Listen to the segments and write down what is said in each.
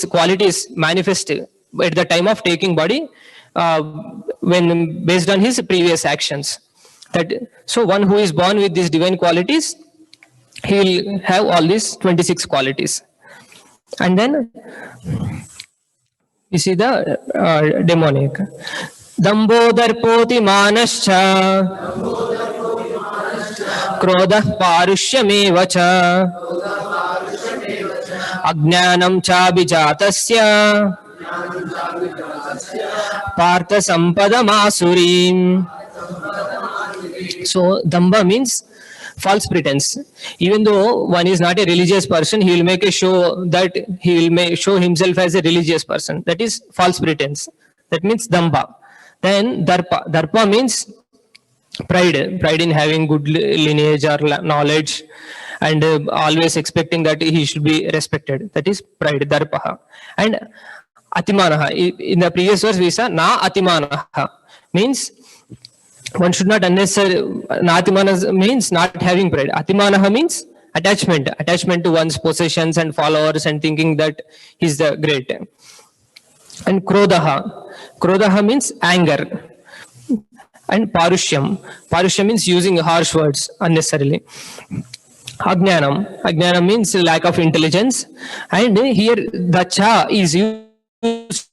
qualities manifest at the time of taking body when based on his previous actions. So one who is born with these divine qualities, he will have all these 26 qualities. And then you see the demonic. Dambo darpoti manascha krodah parushyameva cha ajnanam cha bijatasya partha sampadam asurim. So damba means false pretense. Even though one is not a religious person, he will make a show that he will show himself as a religious person. That is false pretense. That means damba. Then darpa. Darpa means pride. Pride in having good lineage or knowledge, and always expecting that he should be respected. That is pride, darpaha. And atimanaha. In the previous verse we saw na atimanaha means one should not unnecessarily. Natimana means not having pride. Atimanaha means attachment to one's possessions and followers and thinking that he's the great. And krodaha means anger. And parushyam means using harsh words unnecessarily. Ajnanam means lack of intelligence. And here the cha is used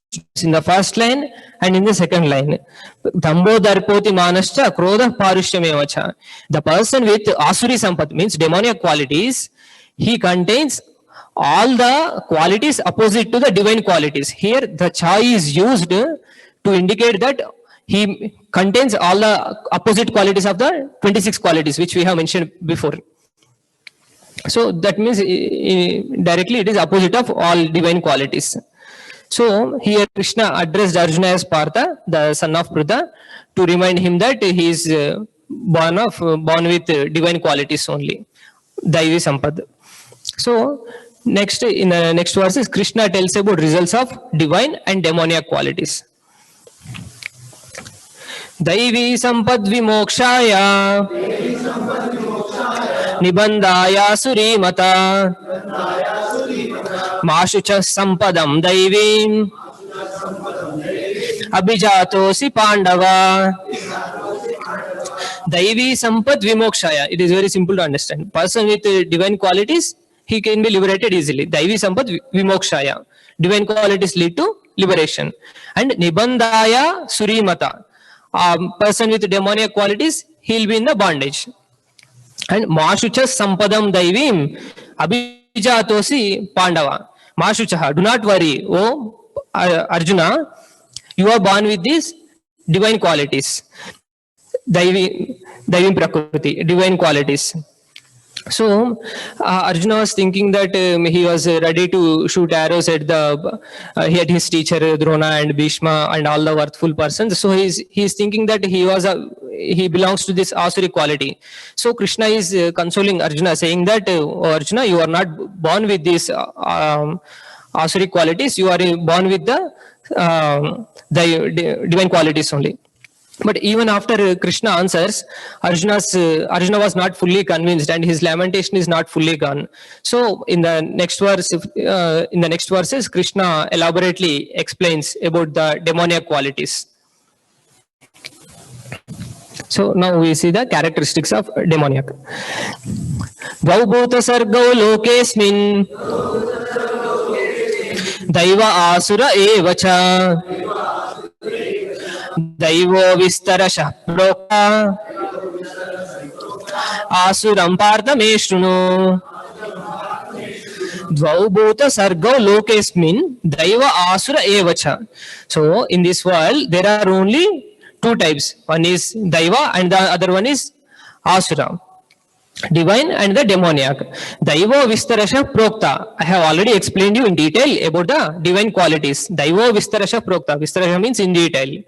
in the first line and in the second line. Dambo darpoti manascha krodha parushyameva. The person with asuri sampat means demoniac qualities, he contains all the qualities opposite to the divine qualities. Here the cha is used to indicate that he contains all the opposite qualities of the 26 qualities which we have mentioned before. So that means directly it is opposite of all divine qualities. So here Krishna addressed Arjuna as Partha, the son of Pritha, to remind him that he is born with divine qualities only, Daivi Sampad. So next in the next verses, Krishna tells about results of divine and demoniac qualities. Daivi Sampad Vimokshaya Nibandaya Surimata Mashucha Sampadam Daivim Abhijatosi Pandava. Daivi Sampad Vimokshaya. It is very simple to understand. Person with divine qualities, he can be liberated easily. Daivi Sampad Vimokshaya. Divine qualities lead to liberation. And Nibandaya Surimata. Person with demoniac qualities, he will be in the bondage. And Mashucha Sampadam Daivim Abhijatosi Pandava. Mashuchaha, do not worry, oh Arjuna, you are born with these divine qualities. Daivim Prakriti, divine qualities. So Arjuna was thinking that he was ready to shoot arrows at his teacher Drona and Bhishma and all the worthful persons. So he's thinking that he belongs to this asuri quality. So Krishna is consoling Arjuna, saying that oh, Arjuna, you are not born with these asuri qualities. You are born with the divine qualities only. But even after Krishna answers, Arjuna was not fully convinced, and his lamentation is not fully gone. So in the next verses, Krishna elaborately explains about the demoniac qualities. So now we see the characteristics of demoniac. Dvaubhuta sargau lokesmin daiva asura evacha Daivo vistarasha proka asuram partha me shrunu. Dvaubhuta sargau lokesmin daiva asura evacha. So in this world there are only two types. One is daiva and the other one is asura. Divine and the demoniac. Daivo vistarasha prokta. I have already explained you in detail about the divine qualities. Daivo vistarasha prokta. Vistarasha means in detail.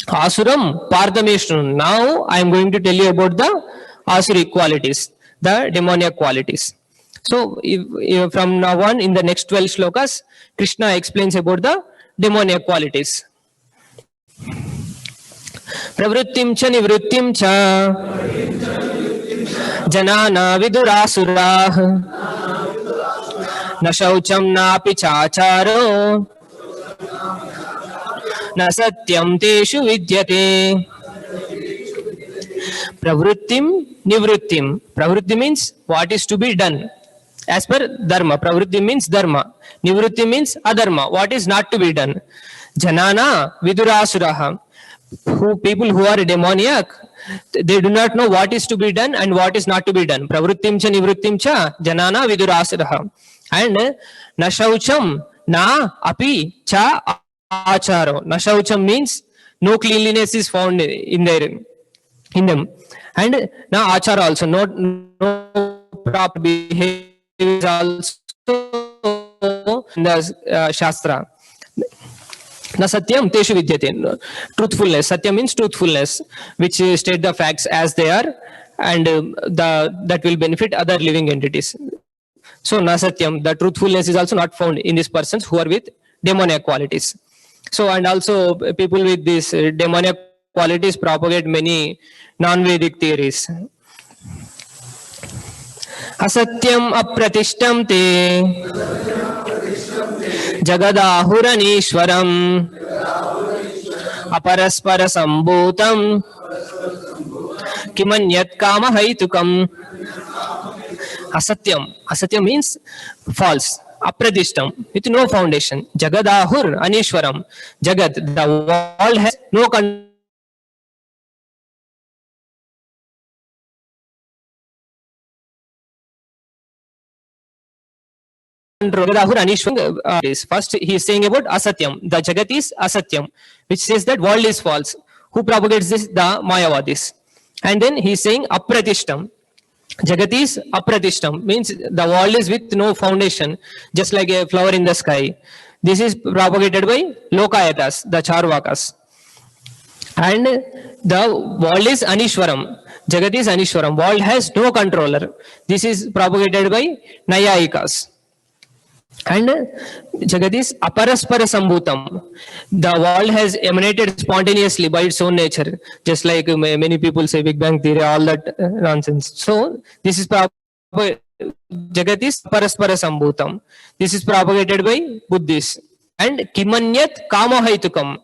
Asuram Pardhameshnun. Now I am going to tell you about the Asuri qualities, the demoniac qualities. So if from now on in the next 12 shlokas, Krishna explains about the demoniac qualities. Pravrittim cha nivrittim cha janana vidurasura न शौचम नापि चाचारो न सत्यम तेषु विद्यते. Pravrittim nivrittim. Pravritti means what is to be done as per dharma. Pravritti means dharma. Nivritti means adharma, what is not to be done. Janana vidurasuraha. People who are demoniac, they do not know what is to be done and what is not to be done. Pravrittim cha nivrittim cha janana vidurasuraha. And nashaucham na api cha acharo. Nashaucham means no cleanliness is found in them. And now achara also, no proper behavior is also in the shastra. Na satyam teshu vidyate. Truthfulness. Satyam means truthfulness, which state the facts as they are, and that will benefit other living entities. So na satyam, the truthfulness is also not found in these persons who are with demoniac qualities. So, and also people with these demoniac qualities propagate many non-Vedic theories. Asatyam apratishtam te jagadahuranishwaram aparaspara sambhutam kimanyat kama haitukam. Asatyam. Asatyam means false. Apradishtam, with no foundation. Jagadahur anishwaram. Jagat, the world has no control. First, he is saying about asatyam. The jagat is asatyam, which says that world is false. Who propagates this? The Mayavadis. And then he is saying apratishtam. Jagat is apratishtam, means the world is with no foundation, just like a flower in the sky. This is propagated by Lokayatas, the Charvakas. And the world is Anishwaram. Jagat is Anishwaram. World has no controller. This is propagated by Nayayikas. And Jagat is aparaspara sambhutam. The world has emanated spontaneously by its own nature, just like many people say Big Bang Theory, all that nonsense. So this is Jagat is aparaspara sambhutam. This is propagated by Buddhists. And kimanyat kama haitukam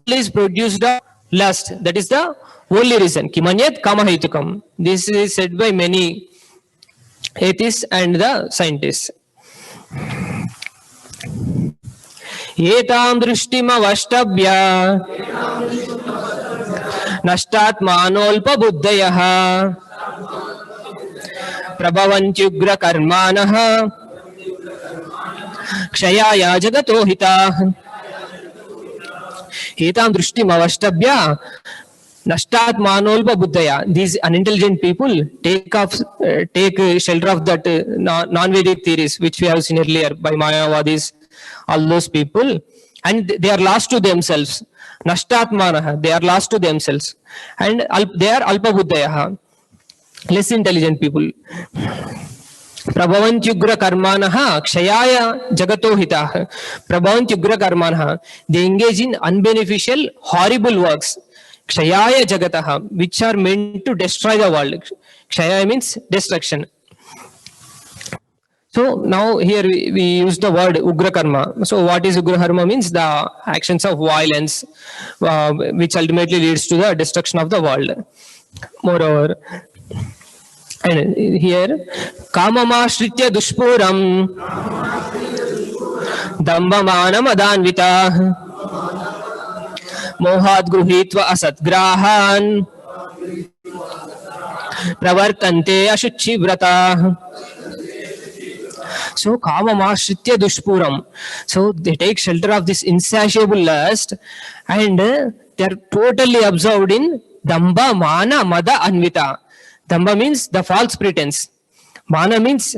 is produced of lust. That is the only reason. Kimanyat kama haitukam. This is said by many atheists and the scientists. एतां दृष्टिमवष्टभ्य नष्टात्मानोऽल्पबुद्धयः प्रभवन्त्युग्रकर्माणः क्षयाय जगतो हिताः. एतां दृष्टिमवष्टभ्य नष्टात्मानोऽल्पबुद्धयः. These unintelligent people take shelter of that non-Vedic theories which we have seen earlier by Mayavadis, all those people, and they are lost to themselves. Nashtatmanaha, they are lost to themselves, and they are alpabuddhayaha, less intelligent people. Prabhavantyugra karmanaha kshayaya jagato hitah. Prabhavantyugra karmanaha, they engage in unbeneficial, horrible works. Kshayaya jagataha, which are meant to destroy the world. Kshaya means destruction. So now here we use the word ugra karma. So what is ugra karma means? The actions of violence, which ultimately leads to the destruction of the world. Moreover, and here kamamashritya dushpuram dambhamanam adanvita mohat gruhitva asatgrahan pravartante ashuchi vrata. So kamamashritya dushpuram. So they take shelter of this insatiable lust, and they are totally absorbed in damba, mana, mada, anvita. Damba means the false pretense. Mana means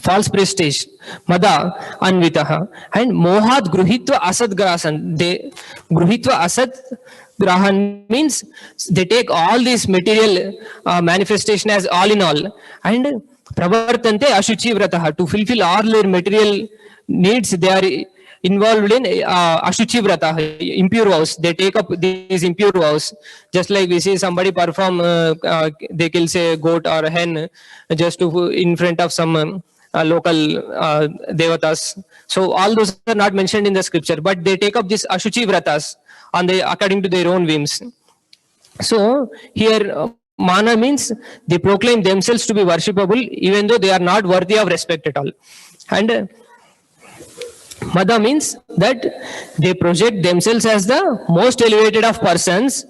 false prestige. Mada, anvitaha. And mohat gruhitva asad grasan. They gruhitva asad grahan means they take all this material manifestation as all in all, and pravartante ashuchi vrataha. To fulfill all their material needs, they are involved in ashuchi vrataha, impure vows. They take up these impure vows. Just like we see somebody perform, they kill say goat or hen just to in front of some local devatas. So all those are not mentioned in the scripture, but they take up this Ashuchi Vratas according to their own whims. So here mana means they proclaim themselves to be worshipable even though they are not worthy of respect at all. And Mada means that they project themselves as the most elevated of persons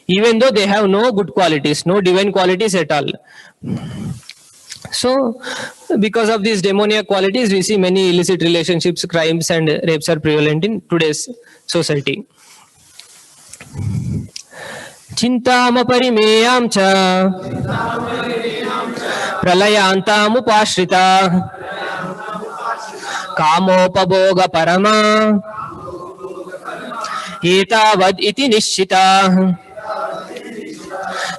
even though they have no good qualities, no divine qualities at all. So because of these demoniac qualities, we see many illicit relationships, crimes and rapes are prevalent in today's society. Chintamaparimeyaam cha pralayantamupashrita kamopaboga parama etavad iti nishchita.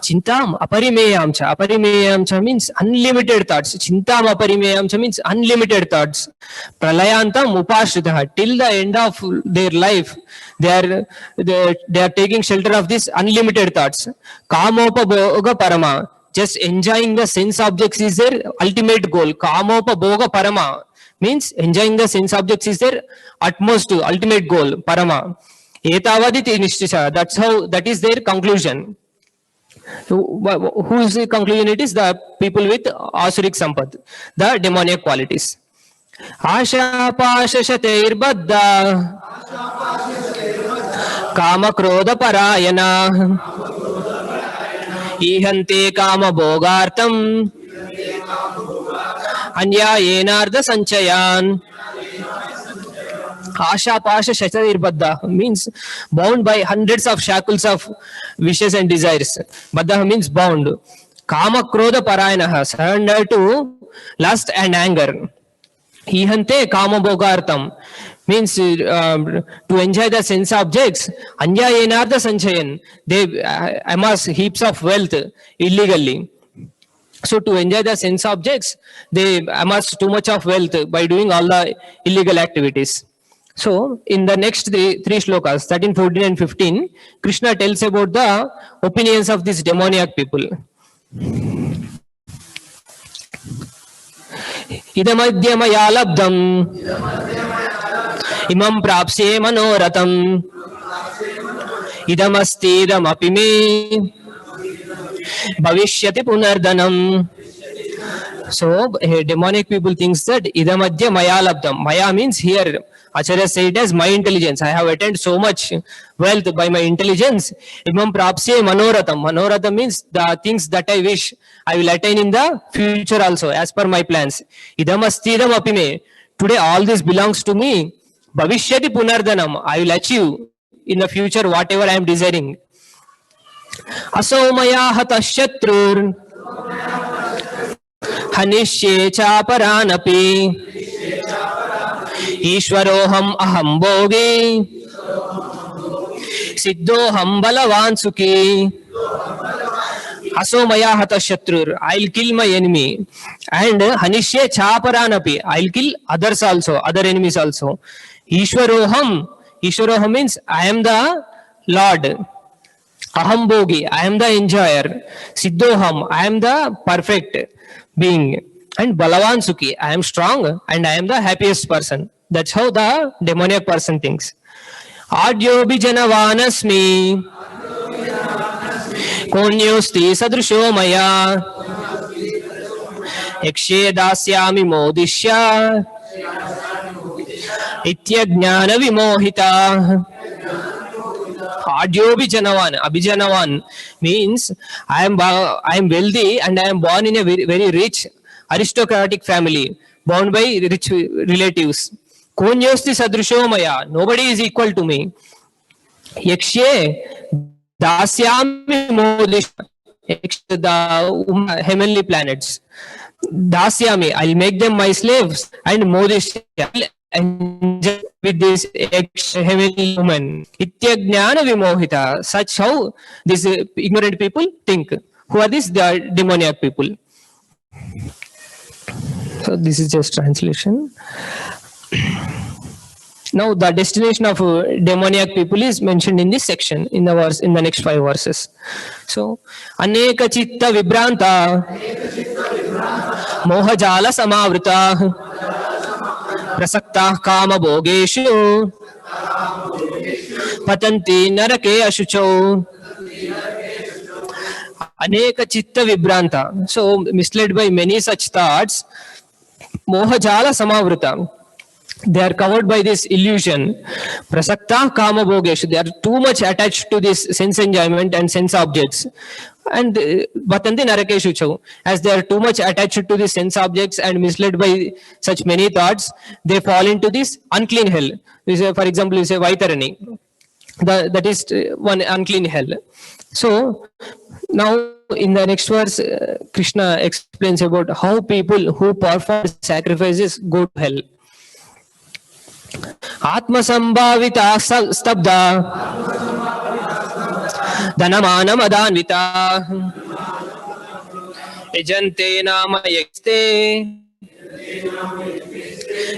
Chintam aparimeyam cha. Aparimeyam cha means unlimited thoughts. Chintam aparimeyam cha means unlimited thoughts. Pralayantam upashritaha. Till the end of their life, they are taking shelter of this unlimited thoughts. Kamopaboga parama. Just enjoying the sense objects is their ultimate goal. Kamopaboga parama means enjoying the sense objects is their utmost ultimate goal. Parama. Etavaditi nishtisha. That is their conclusion. Whose conclusion it is? The people with asurik sampad, the demoniac qualities. Asha pasha shateir baddha kama krodha parayana ihante kama bhogartam anya yenardha sanchayan. Asha pasha shachair baddha means bound by hundreds of shackles of wishes and desires. Baddha means bound. Kama krodha parayanaha, surrender to lust and anger. Ihante kama bhogartam means to enjoy the sense objects. Anya yenardha sanchayan, they amass heaps of wealth illegally. So to enjoy the sense objects, they amass too much of wealth by doing all the illegal activities. So, in the next three shlokas, 13, 14 and 15, Krishna tells about the opinions of these demoniac people. Idamadya maya labdham imam prapse manoratam idamasti idamapi me bhavishyati punardanam. So, demonic people thinks that idamadya maya labdham. Maya means here, Acharya said it as my intelligence. I have attained so much wealth by my intelligence. Imam prapse manoratam. Manoratam means the things that I wish I will attain in the future also as per my plans. Idamasti idam apime. Today all this belongs to me. Bhavishyati punardanam. I will achieve in the future whatever I am desiring. Asomaya hatashatrur hanishye chaparanapi Ishwaroham aham bhoge siddhoham balavan sukhi. Asomaya hata shatrur, I'll kill my enemy. And hanishye chaparanapi, I'll kill others also, other enemies also. Ishwaroham means I am the Lord. Aham bhogi, I am the enjoyer. Siddhoham, I am the perfect being. And balavan sukhi, I am strong and I am the happiest person. That's how the demoniac person thinks. Adyo bijanavanasmi konyosti sadrusho maya yakshe dasyami modishya ityajnana vimohita. Adyo bijanavan, abhijanavan means I am wealthy and I am born in a very, very rich aristocratic family, bound by rich relatives. Konyosti sadrusho maya, nobody is equal to me. Yakshe dasyami modishya, the heavenly planets. Dasyami, I'll make them my slaves, and modishya, I'll enjoy with this heavenly woman. Ityajnana vimohita. Such how these ignorant people think. Who are these? They are demoniac people. So this is just translation. Now the destination of demoniac people is mentioned in this section, in the verse, in the next 5 verses. So, aneka chitta vibranta मोहजाल समावृताः प्रसक्ताः कामभोगेषु पतन्ति नरके अशुचौ अनेक चित्त विभ्रांता. So misled by many such thoughts, mohajala samavruta, they are covered by this illusion. Prasakta kama bhogeshu, they are too much attached to this sense enjoyment and sense objects. And Batanti Narakeshu Chau, as they are too much attached to the sense objects and misled by such many thoughts, they fall into this unclean hell. We say, for example, you say Vaitarani, that is one unclean hell. So now in the next verse, Krishna explains about how people who perform sacrifices go to hell. Atma sambhavita stabda धनमानम अदान्विता यजन्ते नाम यक्स्ते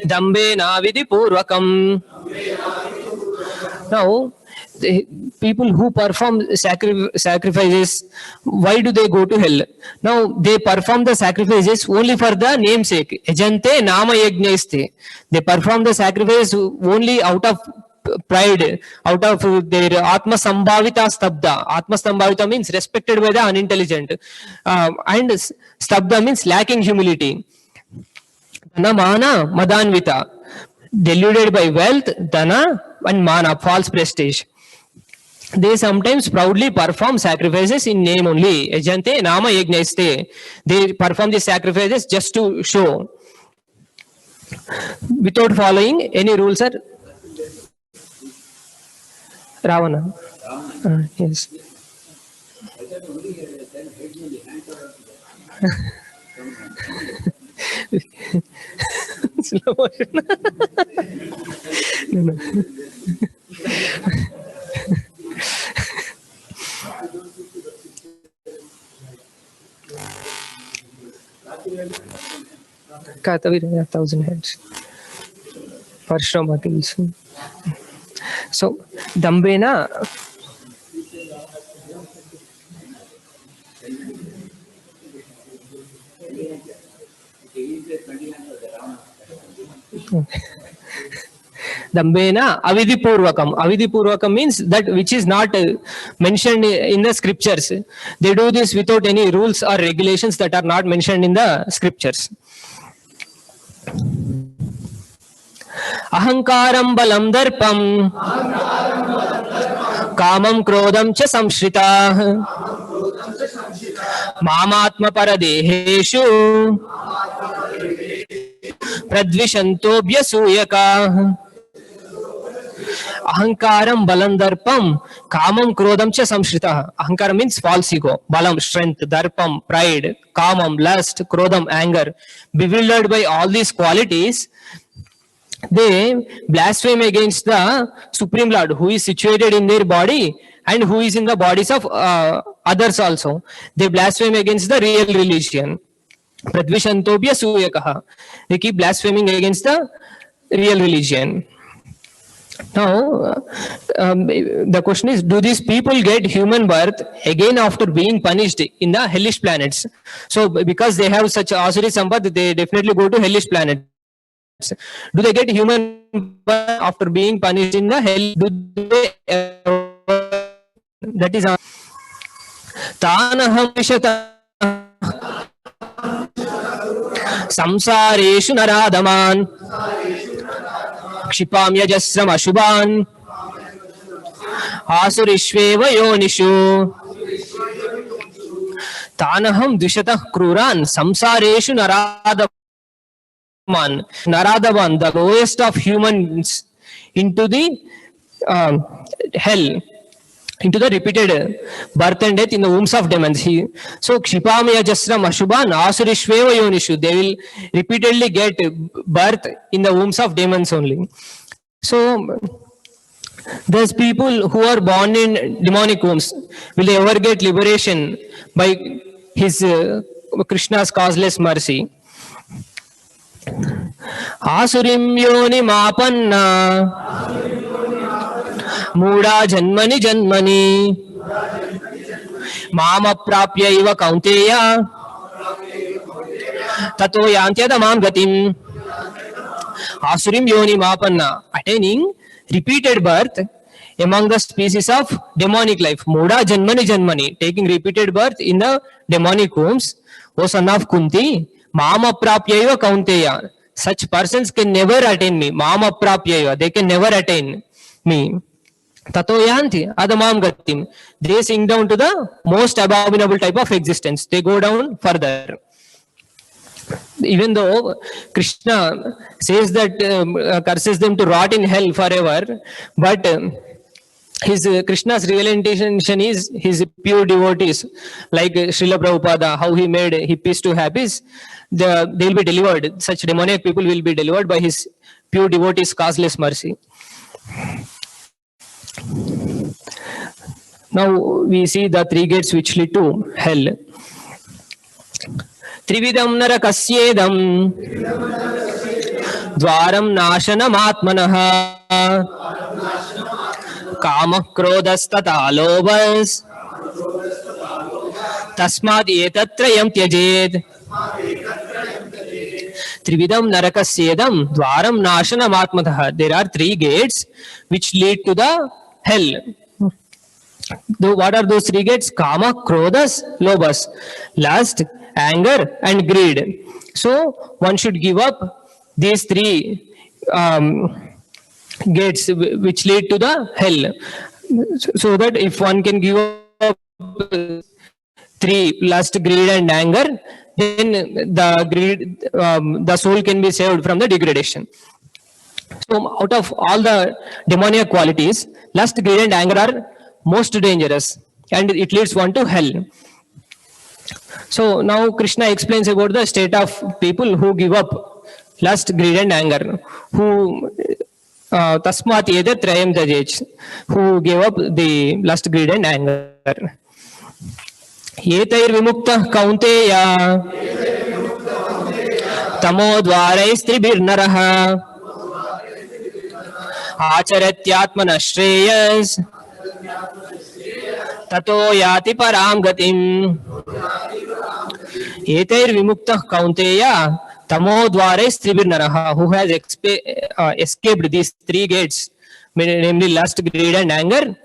दम्बेना विधिपूर्वकम्. Now, the people who perform sacrifices, why do they go to hell? Now, they perform the sacrifices only for the namesake. Yajante nama yajnaiste. They perform the sacrifice only out of pride, out of their atma sambhavita stabda. Atma sambhavita means respected by the unintelligent, and stabda means lacking humility. Dana mana madanvita, deluded by wealth, dana and mana, false prestige. They sometimes proudly perform sacrifices in name only. Ejante nama yajnaiste. They perform the sacrifices just to show, without following any rules or Ravana. Yes. Slow motion. No. Katavira, 1,000 heads. Parshrama kills. So, Dambena, Dambena avidipurvakam. Avidipurvakam means that which is not mentioned in the scriptures. They do this without any rules or regulations that are not mentioned in the scriptures. Ahankaram balam darpam kamam krodam cha samshrita mamatma paradeheshu pradvishantobhya suyaka. Ahankaram balam darpam kamam krodam cha samshrita. Ahankara means false ego, balam strength, darpam pride, kamam lust, krodam anger. Bewildered by all these qualities, they blaspheme against the Supreme Lord who is situated in their body and who is in the bodies of others also. They blaspheme against the real religion. Pradvishantobhya suyakaha. They keep blaspheming against the real religion. Now, the question is, do these people get human birth again after being punished in the hellish planets? So, because they have such asuri sampad, they definitely go to hellish planets. Do they get human birth after being punished in the hell? Do they that is Tanaham Vishata Samsareshu Naradaman Kshipam Yajasram Ashubhan Asurishveva Yonishu Tanaham Dvishata Kruran Samsareshu Naradaman. Naradavan, the lowest of humans, into the hell, into the repeated birth and death in the wombs of demons. So, Kshipamaya Jasram Ashubhan Asurishveva Yonishu, they will repeatedly get birth in the wombs of demons only. So, there's people who are born in demonic wombs. Will they ever get liberation by his Krishna's causeless mercy? Asurim yoni mapanna Muda janmani janmani Mama prapya iva kaunteya tato yantyadamam gatim asurim yoni mapanna, attaining repeated birth among the species of demonic life. Moda janmani janmani, taking repeated birth in the demonic wombs. O son of Kunti, mama prapyaiva kaunteya. Such persons can never attain me. Mama prapyaiva, they can never attain me. Tato yanti adamam gatim. They sink down to the most abominable type of existence. They go down further. Even though Krishna says that curses them to rot in hell forever, but his Krishna's real intention is his pure devotees, like Srila Prabhupada, how he made hippies to happies, they will be delivered. Such demoniac people will be delivered by his pure devotees' causeless mercy. Now we see the three gates which lead to hell. Trividam narakasyedam dvaram nashanam atmanaha kama krodastata lobhas tasmad etatrayam tyajed. Trividam narakasyedam dvaram nashanam atmanaha. There are three gates which lead to the hell. What are those three gates? Kama, Krodhas, Lobhas. Lust, anger and greed. So one should give up these three gates which lead to the hell. So that if one can give up three, lust, greed and anger, then the soul can be saved from the degradation. So out of all the demoniac qualities, lust, greed and anger are most dangerous and it leads one to hell. So now Krishna explains about the state of people who give up lust, greed and anger, who tasmat edat trayam jajech, who gave up the lust, greed and anger. Yetair vimukta kaunteya tamo dvaraistribhir naraha acharatyatmana shreyas tato yati param gatim. Etair vimukta kaunteya tamo dvaraistribhir naraha, who has escaped these three gates, namely lust, greed and anger,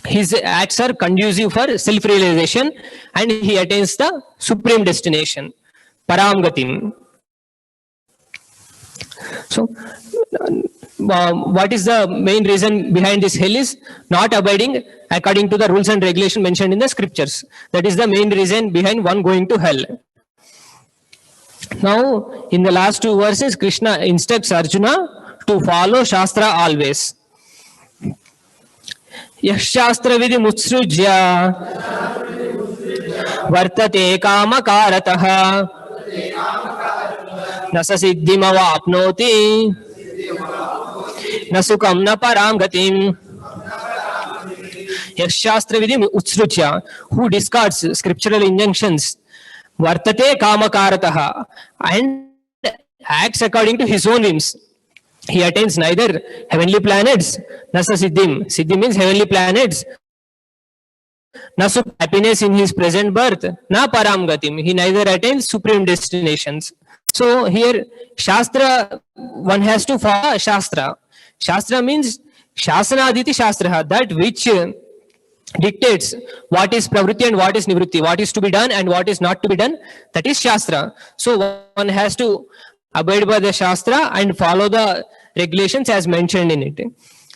his acts are conducive for self-realization and he attains the supreme destination, param gatim. So what is the main reason behind this hell is not abiding according to the rules and regulations mentioned in the scriptures. That is the main reason behind one going to hell. Now, in the last two verses, Krishna instructs Arjuna to follow Shastra always. Yah Shastra vidhi mutsrujya vartate kama karataha nasa siddhim avapnoti nasukam na param gatim. Shastra vidhi utsrutya, who discards scriptural injunctions, vartate kamakarataha, and acts according to his own whims, he attains neither heavenly planets, nasa siddhim. Siddhim means heavenly planets. Nasuk, happiness in his present birth, na param gatim. He neither attains supreme destinations. So here, Shastra, one has to follow Shastra. Shastra means Shasanaditi Shastra, that which dictates what is pravritti and what is nivritti, what is to be done and what is not to be done. That is Shastra. So one has to abide by the Shastra and follow the regulations as mentioned in it.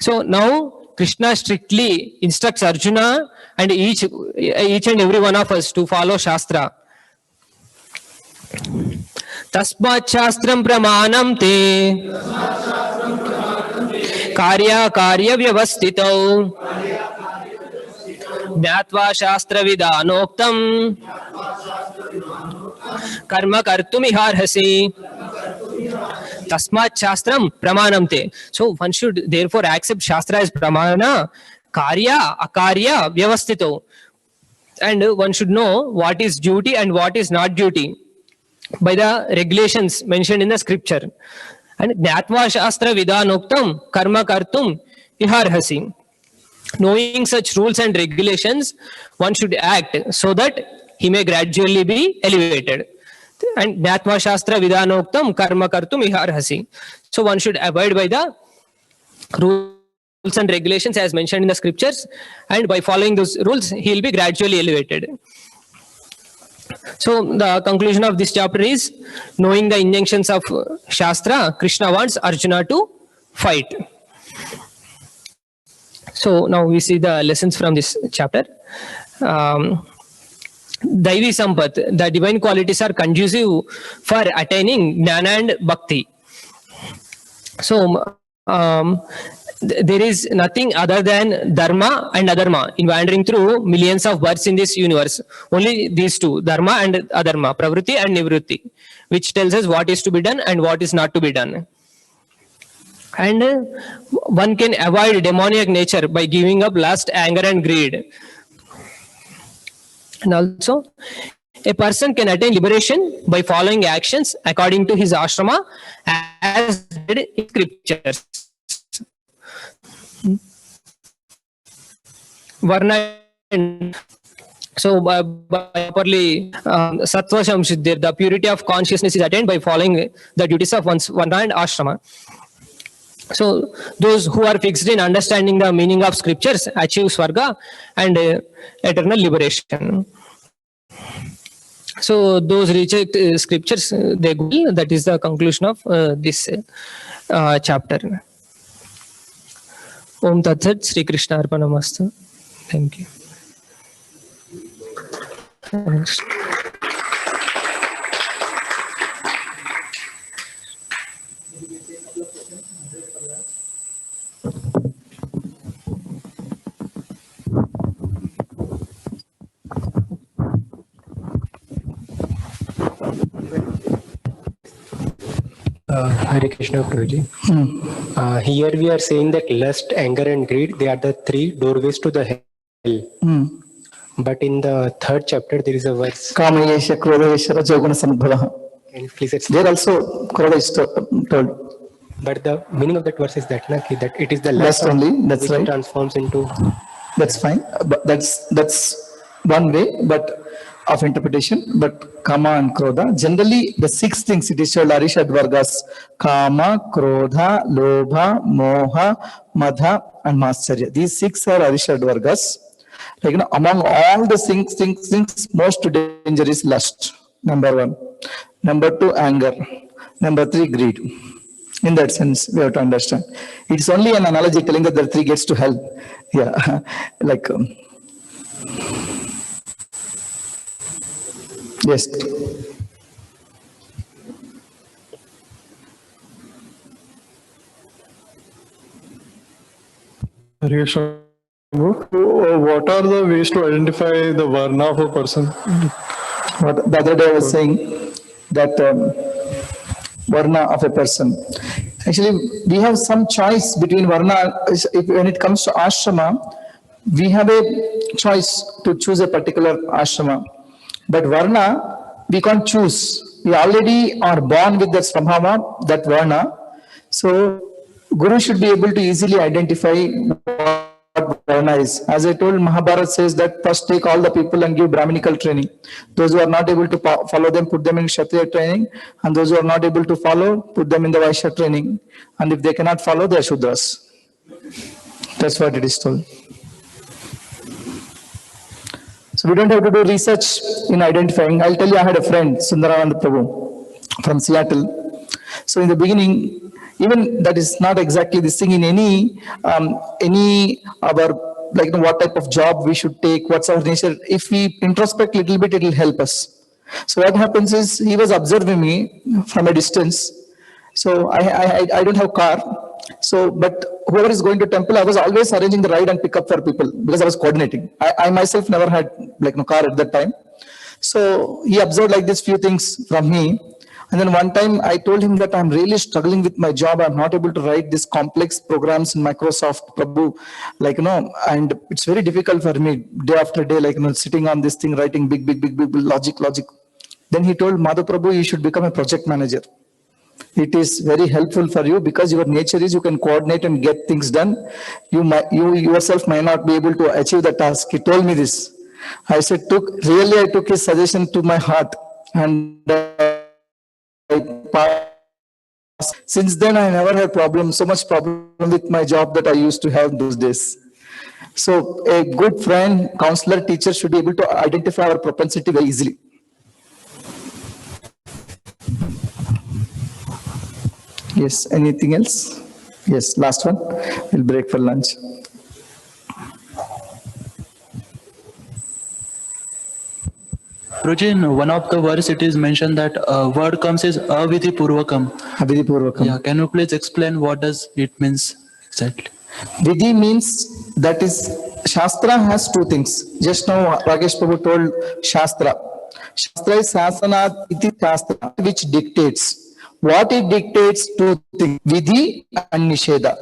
So now Krishna strictly instructs Arjuna and each and every one of us to follow Shastra. Tasmat Shastram Pramanam Te Karya Karya Vyavastitau Jnatva Shastra Vidanoktam Karma Kartumiharhasi. Tasmat Shastram Pramanamte. So one should therefore accept Shastra as Pramana, Karya, Akarya, Vyavastito. And one should know what is duty and what is not duty by the regulations mentioned in the scripture. And Jnatva Shastra Vidanoktam Karma Kartum Iharhasi. Knowing such rules and regulations, one should act so that he may gradually be elevated. And Jnatva Shastra Vidanoktam Karma Kartum Iharhasi. So one should abide by the rules and regulations as mentioned in the scriptures, and by following those rules, he will be gradually elevated. So the conclusion of this chapter is, knowing the injunctions of Shastra, Krishna wants Arjuna to fight. So now we see the lessons from this chapter. Daivi Sampat, the divine qualities are conducive for attaining Jnana and Bhakti. So there is nothing other than Dharma and Adharma in wandering through millions of births in this universe. Only these two, Dharma and Adharma, Pravritti and Nivritti, which tells us what is to be done and what is not to be done. And one can avoid demoniac nature by giving up lust, anger and greed. And also, a person can attain liberation by following actions according to his ashrama as read in scriptures. Varna. So by properly sattva samsiddhir, the purity of consciousness is attained by following the duties of one's varna and ashrama. So those who are fixed in understanding the meaning of scriptures achieve swarga and eternal liberation. So those reject scriptures, they go. That is the conclusion of this chapter. Om Tat Sat, Sri Krishna Arpanamastu. Thank you. Thanks. Hare Krishna, Prabhuji. Here we are saying that lust, anger and greed, they are the three doorways to the hell. But in the third chapter, there is a verse. Kama Yesha, Krodha Yesha, Rajoguna Samudbhava. Can you please explain? There also Krodha is told. But the meaning of that verse is that, that it is the lust only, that's which right. transforms into... That's fine. But that's one way of interpretation. But Kama and Krodha, generally the 6 things it is called Arishad Vargas: Kama, Krodha, Lobha, Moha, Madha and Mascharya. These 6 are Arishad Vargas. Like, among all the things, most danger is lust. Number 1. Number 2, anger. Number 3, greed. In that sense, we have to understand. It's only an analogy telling that the 3 gets to hell. Yeah, like yes. What are the ways to identify the varna of a person? What the other day I was saying, that varna of a person. Actually, we have some choice between varna. When it comes to ashrama, we have a choice to choose a particular ashrama. But varna, we can't choose. We already are born with that svabhava, that varna. So, Guru should be able to easily identify what varna is. As I told, Mahabharata says that first take all the people and give Brahminical training. Those who are not able to follow them, put them in Kshatriya training. And those who are not able to follow, put them in the Vaishya training. And if they cannot follow, they are Shudras. That's what it is told. So we don't have to do research in identifying. I'll tell you, I had a friend, Sundarananda Prabhu, from Seattle. So in the beginning, even that is not exactly this thing in any our, like, what type of job we should take, what's our nature. If we introspect a little bit, it will help us. So what happens is, he was observing me from a distance. So I don't have car. So, but whoever is going to temple, I was always arranging the ride and pick up for people because I was coordinating. I myself never had like no car at that time. So he observed like this few things from me. And then one time I told him that I'm really struggling with my job. I'm not able to write these complex programs in Microsoft, Prabhu, like, and it's very difficult for me day after day, like, sitting on this thing, writing big logic. Then he told, Madhu Prabhu, you should become a project manager. It is very helpful for you because your nature is you can coordinate and get things done. You yourself might not be able to achieve the task. He told me this. I said, I took his suggestion to my heart, and Since then, I never had so much problem with my job that I used to have those days. So a good friend, counselor, teacher should be able to identify our propensity very easily. Yes, anything else? Yes, last one. We'll break for lunch. Prabhuji, in one of the verse it is mentioned that word comes is avidhi purvakam. Avidhi Purvakam. Yeah, can you please explain what does it means exactly? Vidhi means, that is, Shastra has two things. Just now Rakesh Prabhu told Shastra. Shastra is Sasanat iti Shastra, which dictates. What it dictates? Two things, Vidhi and Nisheda.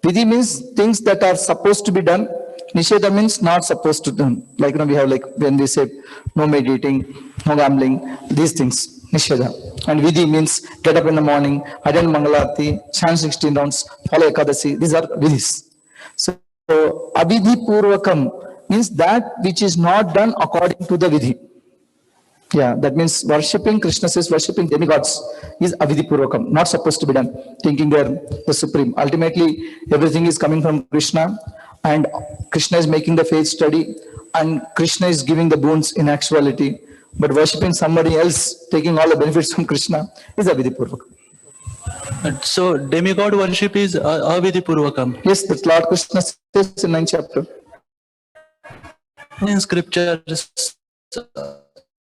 Vidhi means things that are supposed to be done. Nisheda means not supposed to be done. Like we have, like when we say no meditating, no gambling, these things, Nisheda. And Vidhi means get up in the morning, attend Mangalarti, chant 16 rounds, follow Ekadasi. These are Vidhis. So Avidhi Purvakam means that which is not done according to the Vidhi. Yeah, that means worshipping, Krishna says worshipping demigods is Avidhi Purvakam, not supposed to be done, thinking they're the supreme. Ultimately, everything is coming from Krishna, and Krishna is making the faith study, and Krishna is giving the boons in actuality. But worshipping somebody else, taking all the benefits from Krishna, is Avidhi Purvakam. So demigod worship is avidhi purvakam. Yes, that's Lord Krishna says in 9th chapter. In scriptures,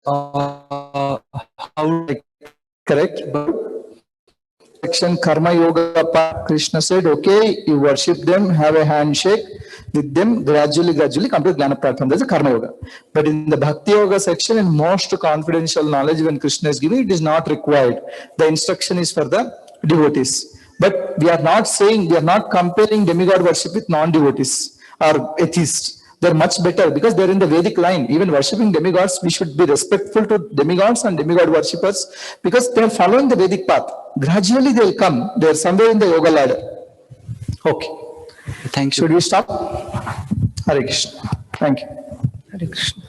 how Correct? Section Karma Yoga, Krishna said, okay, you worship them, have a handshake with them, gradually come to Jnana Pratvam. That's a Karma Yoga. But in the Bhakti Yoga section, in most confidential knowledge when Krishna is giving, it is not required. The instruction is for the devotees. But we are not saying, we are not comparing demigod worship with non-devotees or atheists. They're much better because they're in the Vedic line. Even worshipping demigods, we should be respectful to demigods and demigod worshippers because they're following the Vedic path. Gradually they'll come. They're somewhere in the yoga ladder. Okay. Thank you. Should we stop? Hare Krishna. Thank you. Hare Krishna.